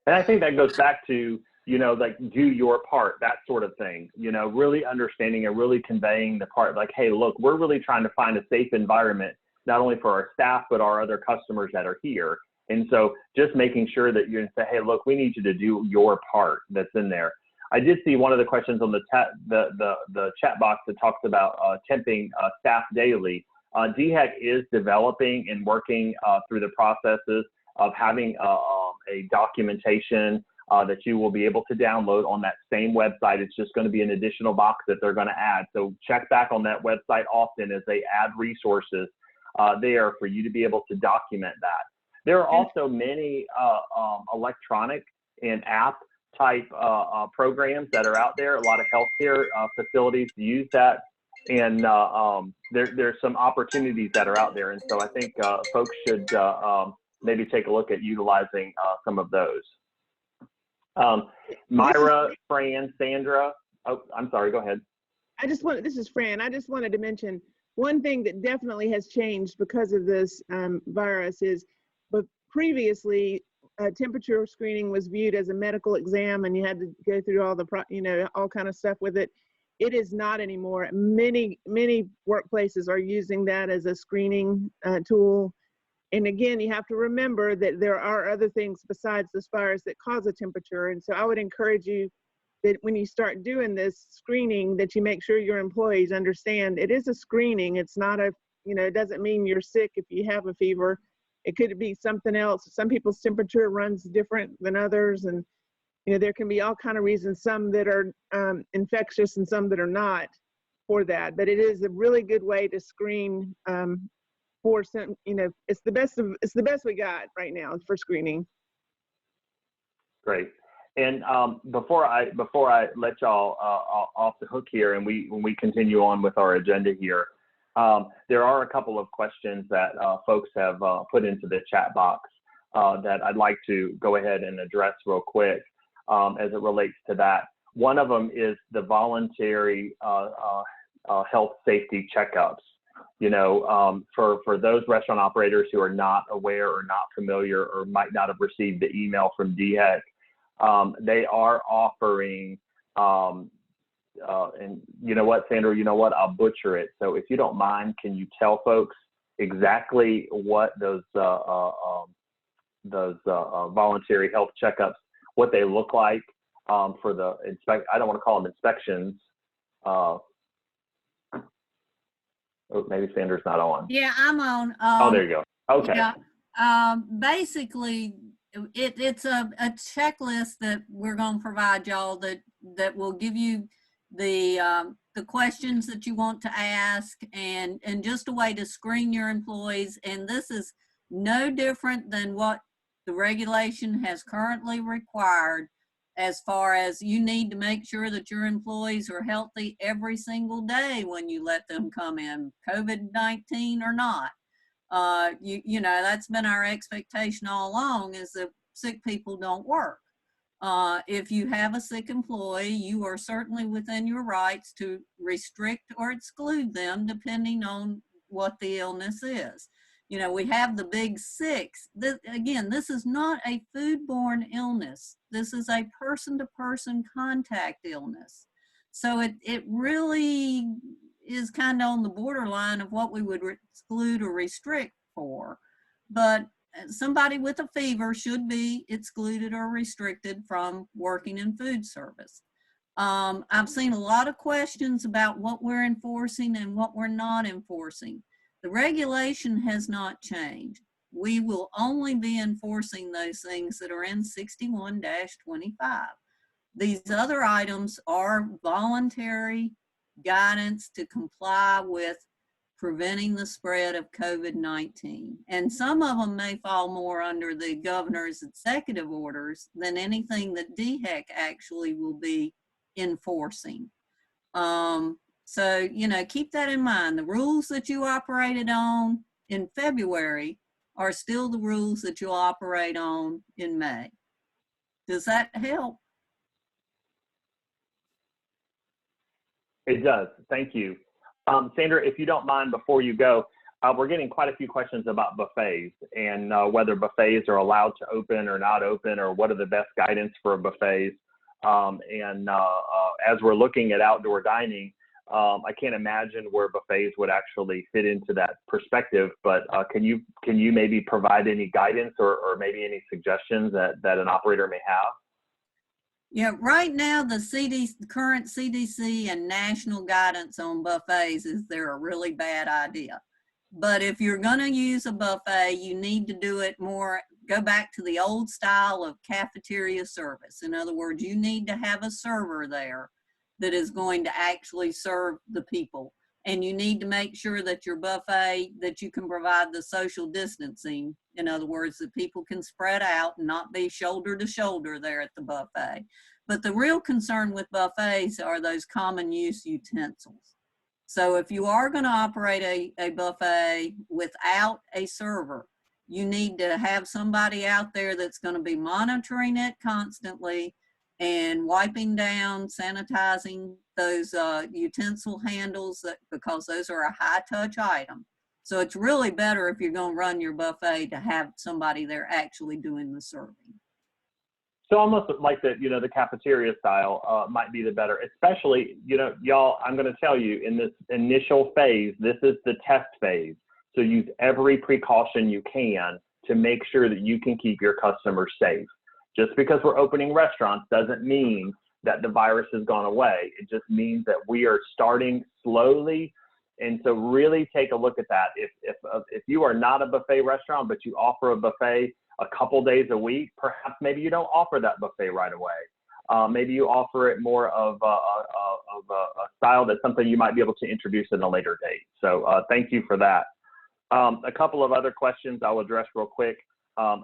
And I think that goes back to, like, do your part, that sort of thing, really understanding and really conveying the part, like, hey, look, we're really trying to find a safe environment, not only for our staff, but our other customers that are here. And so just making sure that you say, hey, look, we need you to do your part that's in there. I did see one of the questions on the chat box that talks about temping staff daily. DHEC is developing and working through the processes of having a documentation that you will be able to download on that same website. It's just going to be an additional box that they're going to add. So check back on that website often as they add resources there for you to be able to document that. There are also many electronic and app type programs that are out there. A lot of healthcare facilities use that, and there's some opportunities that are out there. And so I think folks should maybe take a look at utilizing some of those. Myra, Fran, Sandra. Oh, I'm sorry, go ahead. This is Fran. I just wanted to mention one thing that definitely has changed because of this virus is, but previously temperature screening was viewed as a medical exam and you had to go through all the, all kind of stuff with it. It is not anymore. Many workplaces are using that as a screening tool. And again, you have to remember that there are other things besides this virus that cause a temperature. And so I would encourage you that when you start doing this screening, that you make sure your employees understand it is a screening. It's not a, it doesn't mean you're sick if you have a fever. It could be something else. Some people's temperature runs different than others. And, there can be all kind of reasons, some that are infectious and some that are not for that. But it is a really good way to screen for some, it's the best we got right now for screening. Great. And before I let y'all off the hook here, and when we continue on with our agenda here, there are a couple of questions that folks have put into the chat box that I'd like to go ahead and address real quick as it relates to that. One of them is the voluntary health safety checkups. For those restaurant operators who are not aware or not familiar or might not have received the email from DHEC, they are offering, and you know what, Sandra, I'll butcher it. So if you don't mind, can you tell folks exactly what those voluntary health checkups, what they look like for the I don't want to call them inspections. Oh, maybe Sandra's not on. Yeah, I'm on. Oh, there you go. Okay. Yeah. Basically, it's a checklist that we're going to provide y'all that will give you the questions that you want to ask and just a way to screen your employees. And this is no different than what the regulation has currently required, as far as you need to make sure that your employees are healthy every single day when you let them come in, COVID-19 or not. That's been our expectation all along, is that sick people don't work. If you have a sick employee, you are certainly within your rights to restrict or exclude them depending on what the illness is. We have the big six. This is not a foodborne illness. This is a person-to-person contact illness. So it really is kind of on the borderline of what we would exclude or restrict for. But somebody with a fever should be excluded or restricted from working in food service. I've seen a lot of questions about what we're enforcing and what we're not enforcing. The regulation has not changed. we will only be enforcing those things that are in 61-25. These other items are voluntary guidance to comply with preventing the spread of COVID-19. And some of them may fall more under the governor's executive orders than anything that DHEC actually will be enforcing. So, you know, keep that in mind. The rules that you operated on in February are still the rules that you'll operate on in May. Does that help? It does. Thank you. Sandra, if you don't mind, before you go, we're getting quite a few questions about buffets and whether buffets are allowed to open or not open, or what are the best guidance for buffets. As we're looking at outdoor dining, I can't imagine where buffets would actually fit into that perspective, but can you maybe provide any guidance or maybe any suggestions that an operator may have? Yeah, right now the current CDC and national guidance on buffets is they're a really bad idea. But if you're gonna use a buffet, you need to do it more, go back to the old style of cafeteria service. In other words, you need to have a server there that is going to actually serve the people. And you need to make sure that your buffet, that you can provide the social distancing. In other words, that people can spread out and not be shoulder to shoulder there at the buffet. But the real concern with buffets are those common use utensils. So if you are going to operate a buffet without a server, you need to have somebody out there that's going to be monitoring it constantly and wiping down, sanitizing those utensil handles, because those are a high touch item. So it's really better if you're going to run your buffet to have somebody there actually doing the serving. So almost like the cafeteria style might be the better, especially, y'all, I'm going to tell you, in this initial phase, this is the test phase. So use every precaution you can to make sure that you can keep your customers safe. Just because we're opening restaurants doesn't mean that the virus has gone away. It just means that we are starting slowly. And so really take a look at that. If you are not a buffet restaurant, but you offer a buffet a couple days a week, perhaps maybe you don't offer that buffet right away. Maybe you offer it more of a style that's something you might be able to introduce in a later date. So thank you for that. A couple of other questions I'll address real quick.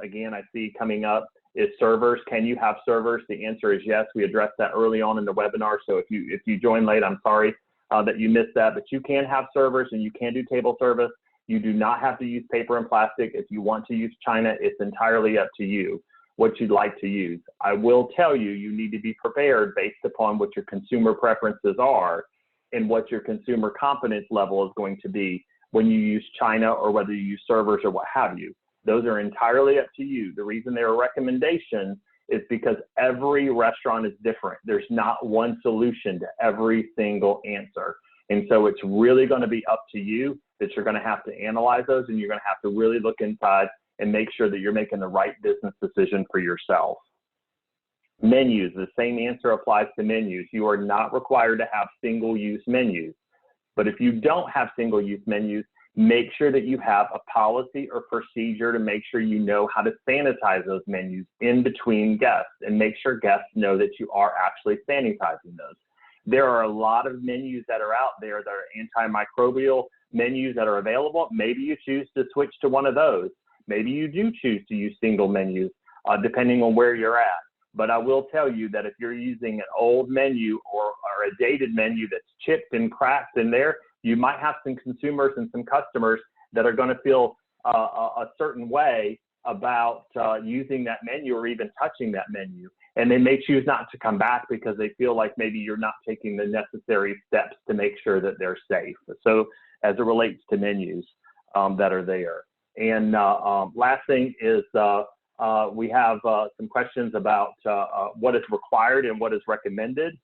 Again, I see coming up is servers. Can you have servers? The answer is yes. We addressed that early on in the webinar. So if you joined late, I'm sorry that you missed that, but you can have servers and you can do table service. You do not have to use paper and plastic. If you want to use China, it's entirely up to you what you'd like to use. I will tell you, you need to be prepared based upon what your consumer preferences are and what your consumer confidence level is going to be when you use China or whether you use servers or what have you. Those are entirely up to you. The reason they're recommendations is because every restaurant is different. There's not one solution to every single answer. And so it's really going to be up to you that you're going to have to analyze those, and you're going to have to really look inside and make sure that you're making the right business decision for yourself. Menus, the same answer applies to menus. You are not required to have single-use menus. But if you don't have single-use menus, make sure that you have a policy or procedure to make sure you know how to sanitize those menus in between guests, and make sure guests know that you are actually sanitizing those. There are a lot of menus that are out there that are antimicrobial menus that are available. Maybe you choose to switch to one of those. Maybe you do choose to use single menus, depending on where you're at. But I will tell you that if you're using an old menu or a dated menu that's chipped and cracked in there, you might have some consumers and some customers that are going to feel a certain way about using that menu or even touching that menu. And they may choose not to come back because they feel like maybe you're not taking the necessary steps to make sure that they're safe. So as it relates to menus that are there. And last thing is we have some questions about what is required and what is recommended.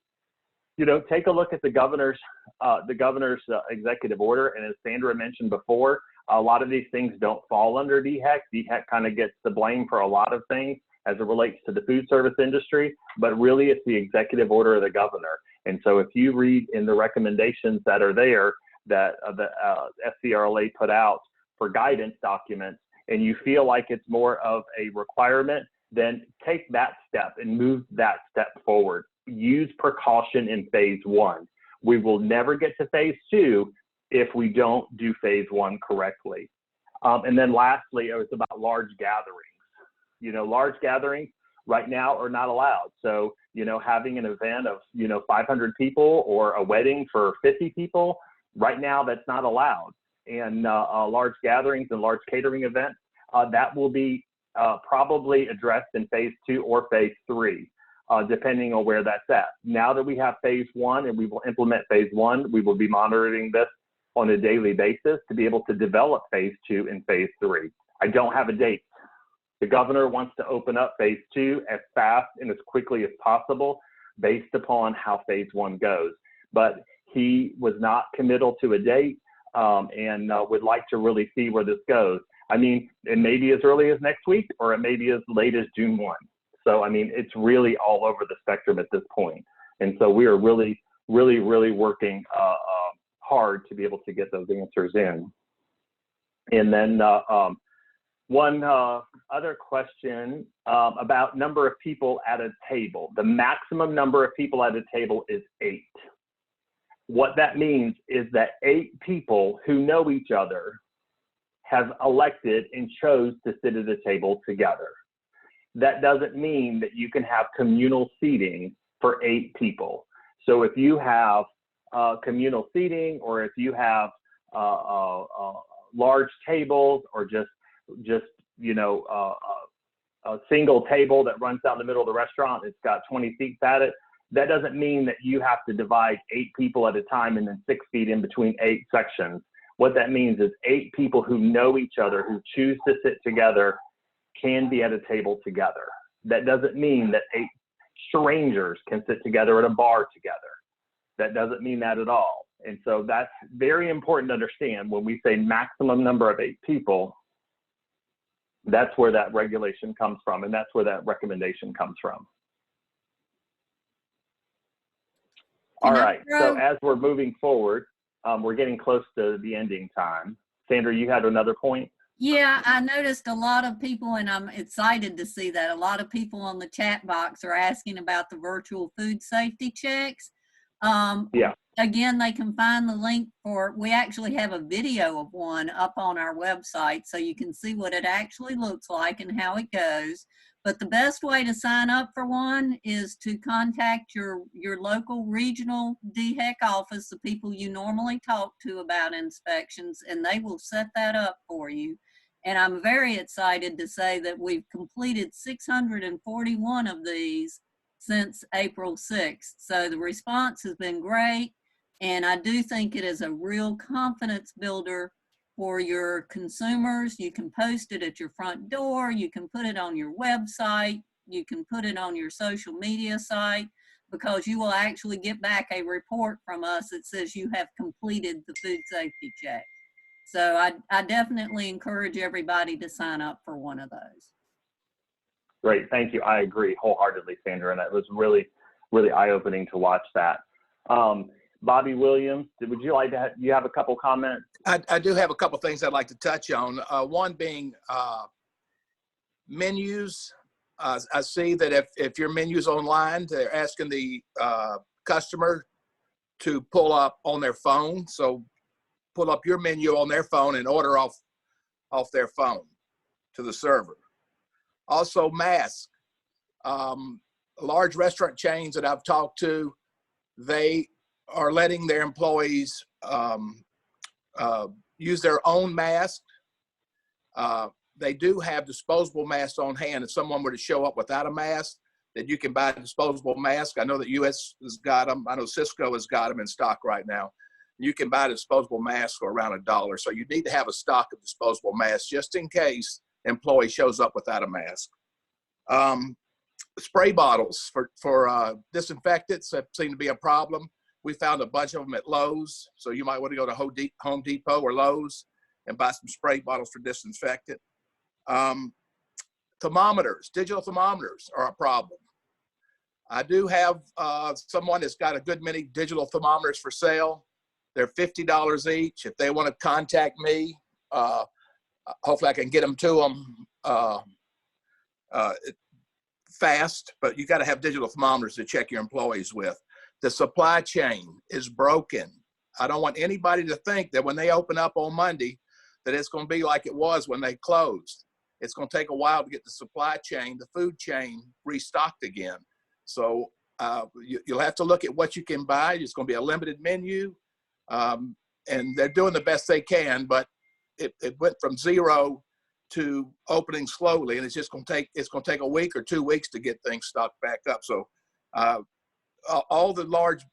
Take a look at the governor's executive order. And as Sandra mentioned before, a lot of these things don't fall under DHEC. DHEC kind of gets the blame for a lot of things as it relates to the food service industry, but really it's the executive order of the governor. And so if you read in the recommendations that are there that the SCRLA put out for guidance documents, and you feel like it's more of a requirement, then take that step and move that step forward. Use precaution in phase 1. We will never get to phase 2 if we don't do phase 1 correctly. And then lastly, it was about large gatherings. You know, large gatherings right now are not allowed. So, you know, having an event of, 500 people or a wedding for 50 people, right now that's not allowed. And large gatherings and large catering events, that will be probably addressed in phase 2 or phase 3, depending on where that's at. Now that we have phase 1 and we will implement phase 1, we will be monitoring this on a daily basis to be able to develop phase 2 and phase 3. I don't have a date. The governor wants to open up phase 2 as fast and as quickly as possible based upon how phase 1 goes. But he was not committal to a date and would like to really see where this goes. I mean, it may be as early as next week or it may be as late as June 1. So, I mean, it's really all over the spectrum at this point. And so we are really, really, really working hard to be able to get those answers in. And then one other question about number of people at a table. The maximum number of people at a table is 8. What that means is that 8 people who know each other have elected and chose to sit at a table together. That doesn't mean that you can have communal seating for 8 people. So if you have communal seating, or if you have large tables, or just a single table that runs down the middle of the restaurant, it's got 20 seats at it, that doesn't mean that you have to divide 8 people at a time and then 6 feet in between 8 sections. What that means is 8 people who know each other, who choose to sit together, can be at a table together. That doesn't mean that 8 strangers can sit together at a bar together. That doesn't mean that at all. And so that's very important to understand. When we say maximum number of 8 people, that's where that regulation comes from, and that's where that recommendation comes from. All right, so as we're moving forward, we're getting close to the ending time. Sandra, you had another point? Yeah, I noticed a lot of people, and I'm excited to see that a lot of people on the chat box are asking about the virtual food safety checks. Yeah. Again, they can find the link for, we actually have a video of one up on our website, so you can see what it actually looks like and how it goes. But the best way to sign up for one is to contact your local regional DHEC office, the people you normally talk to about inspections, and they will set that up for you. And I'm very excited to say that we've completed 641 of these since April 6th. So the response has been great. And I do think it is a real confidence builder for your consumers. You can post it at your front door. You can put it on your website. You can put it on your social media site, because you will actually get back a report from us that says you have completed the food safety check. So I definitely encourage everybody to sign up for one of those. Great, thank you. I agree wholeheartedly, Sandra, and it was really, really eye-opening to watch that. Bobby Williams, would you like to you have a couple comments? I do have a couple things I'd like to touch on. One being menus. I see that if your menu's online, they're asking the customer to pull up on their phone. So pull up your menu on their phone and order off their phone to the server. Also masks. Large restaurant chains that I've talked to, they are letting their employees use their own mask. They do have disposable masks on hand. If someone were to show up without a mask, then you can buy a disposable mask. I know that US has got them. I know Cisco has got them in stock right now. You can buy a disposable mask for around $1. So you need to have a stock of disposable masks just in case an employee shows up without a mask. Spray bottles for disinfectants have seemed to be a problem. We found a bunch of them at Lowe's. So you might want to go to Home Depot or Lowe's and buy some spray bottles for disinfectant. Thermometers, digital thermometers are a problem. I do have someone that's got a good many digital thermometers for sale. They're $50 each. If they want to contact me, hopefully I can get them to them fast, but you got to have digital thermometers to check your employees with. The supply chain is broken. I don't want anybody to think that when they open up on Monday, that it's going to be like it was when they closed. It's going to take a while to get the supply chain, the food chain restocked again. So you'll have to look at what you can buy. It's going to be a limited menu. And they're doing the best they can, but it went from 0 to opening slowly, and it's going to take a week or 2 weeks to get things stocked back up. So all the large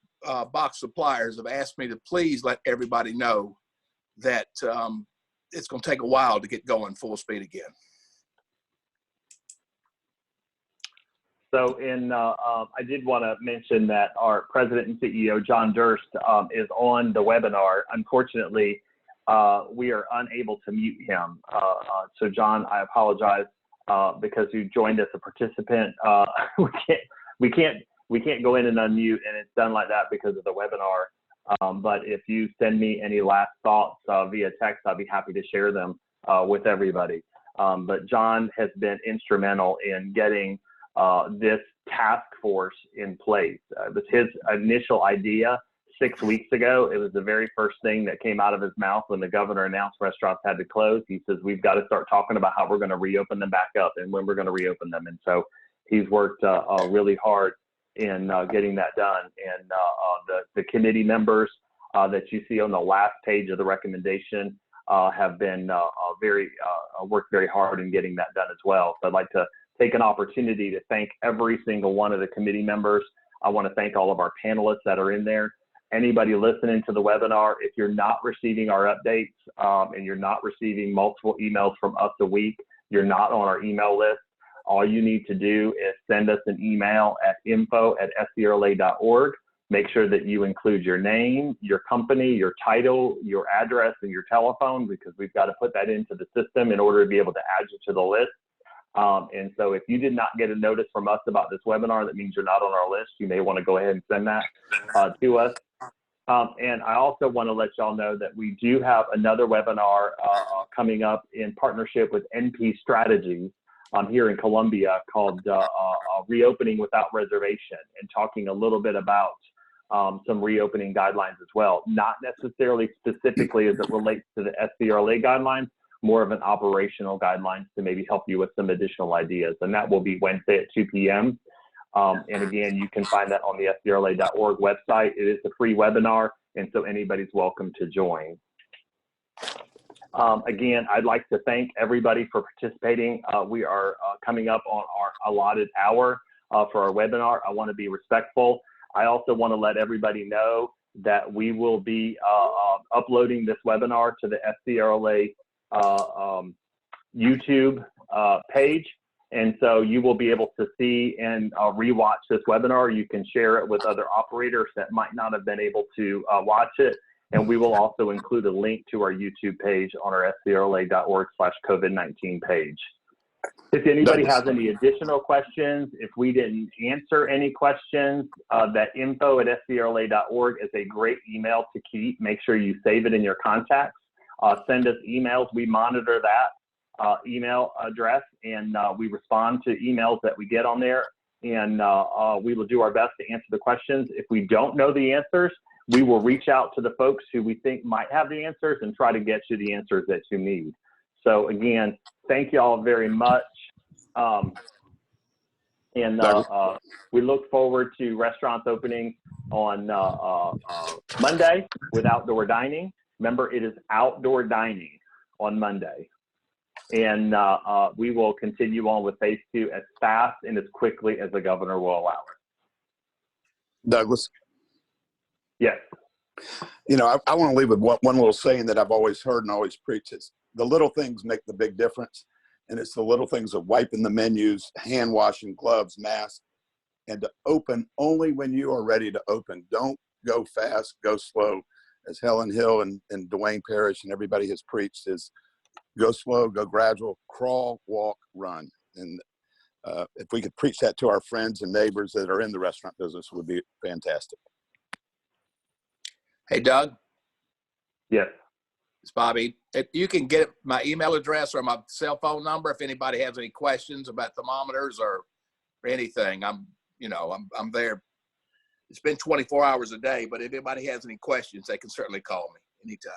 box suppliers have asked me to please let everybody know that it's going to take a while to get going full speed again. So I did want to mention that our president and CEO, John Durst, is on the webinar. Unfortunately, we are unable to mute him. So John, I apologize because you joined as a participant. We can't go in and unmute, and it's done like that because of the webinar. But if you send me any last thoughts via text, I'd be happy to share them with everybody. But John has been instrumental in getting this task force in place. It was his initial idea 6 weeks ago. It was the very first thing that came out of his mouth when the governor announced restaurants had to close. He says, we've got to start talking about how we're going to reopen them back up and when we're going to reopen them. And so he's worked really hard in getting that done. And the committee members that you see on the last page of the recommendation have been worked very hard in getting that done as well. So I'd like to take an opportunity to thank every single one of the committee members. I want to thank all of our panelists that are in there. Anybody listening to the webinar, if you're not receiving our updates and you're not receiving multiple emails from us a week, you're not on our email list, all you need to do is send us an email at info@scrla.org. Make sure that you include your name, your company, your title, your address, and your telephone, because we've got to put that into the system in order to be able to add you to the list. And so if you did not get a notice from us about this webinar, that means you're not on our list. You may want to go ahead and send that to us. And I also want to let y'all know that we do have another webinar coming up in partnership with NP Strategies here in Columbia called Reopening Without Reservation, and talking a little bit about some reopening guidelines as well. Not necessarily specifically as it relates to the SCRLA guidelines, more of an operational guidelines to maybe help you with some additional ideas. And that will be Wednesday at 2 p.m. And again, you can find that on the scrla.org website. It is a free webinar, and so anybody's welcome to join. Again, I'd like to thank everybody for participating. We are coming up on our allotted hour for our webinar. I want to be respectful. I also want to let everybody know that we will be uploading this webinar to the SCRLA YouTube page. And so you will be able to see and rewatch this webinar. You can share it with other operators that might not have been able to watch it. And we will also include a link to our YouTube page on our scrla.org/COVID-19 page. If anybody has any additional questions, if we didn't answer any questions, that info@scrla.org is a great email to keep. Make sure you save it in your contacts. Send us emails. We monitor that email address, and we respond to emails that we get on there, and we will do our best to answer the questions. If we don't know the answers, we will reach out to the folks who we think might have the answers and try to get you the answers that you need. So again, thank you all very much. We look forward to restaurants opening on Monday with outdoor dining. Remember, it is outdoor dining on Monday. And we will continue on with phase 2 as fast and as quickly as the governor will allow it. Douglas? Yes. You know, I want to leave with one little saying that I've always heard and always preach is the little things make the big difference. And it's the little things of wiping the menus, hand washing, gloves, masks, and to open only when you are ready to open. Don't go fast, go slow. As Helen Hill and Dwayne Parrish and everybody has preached is go slow, go gradual, crawl, walk, run. And if we could preach that to our friends and neighbors that are in the restaurant business, it would be fantastic. Hey, Doug? Yes. It's Bobby. If you can get my email address or my cell phone number if anybody has any questions about thermometers or anything. I'm there. It's been 24 hours a day, but if anybody has any questions, they can certainly call me anytime.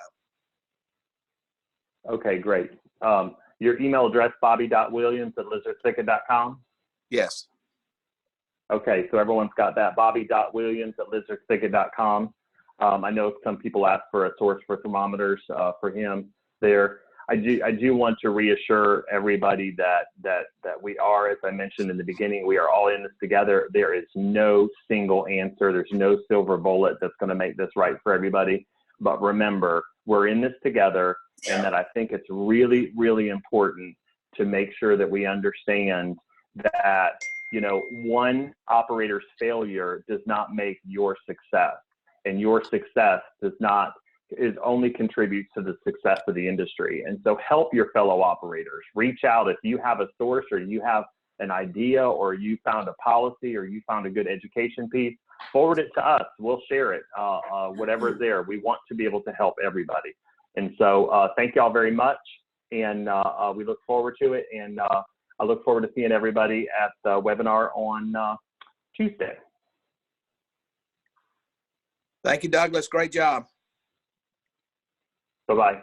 Okay, great. Your email address, bobby.williams@lizardthicket.com? Yes. Okay, so everyone's got that, bobby.williams@lizardthicket.com. I know some people ask for a source for thermometers for him there. I do want to reassure everybody that we are, as I mentioned in the beginning, we are all in this together. There is no single answer. There's no silver bullet that's going to make this right for everybody. But remember, we're in this together, and that I think it's really, really important to make sure that we understand that, you know, one operator's failure does not make your success, and your success only contributes to the success of the industry. And so help your fellow operators. Reach out if you have a source, or you have an idea, or you found a policy, or you found a good education piece. Forward it to us. We'll share it, whatever is there. We want to be able to help everybody. And so thank y'all very much. And we look forward to it. And I look forward to seeing everybody at the webinar on Tuesday. Thank you, Douglas. Great job. Bye-bye.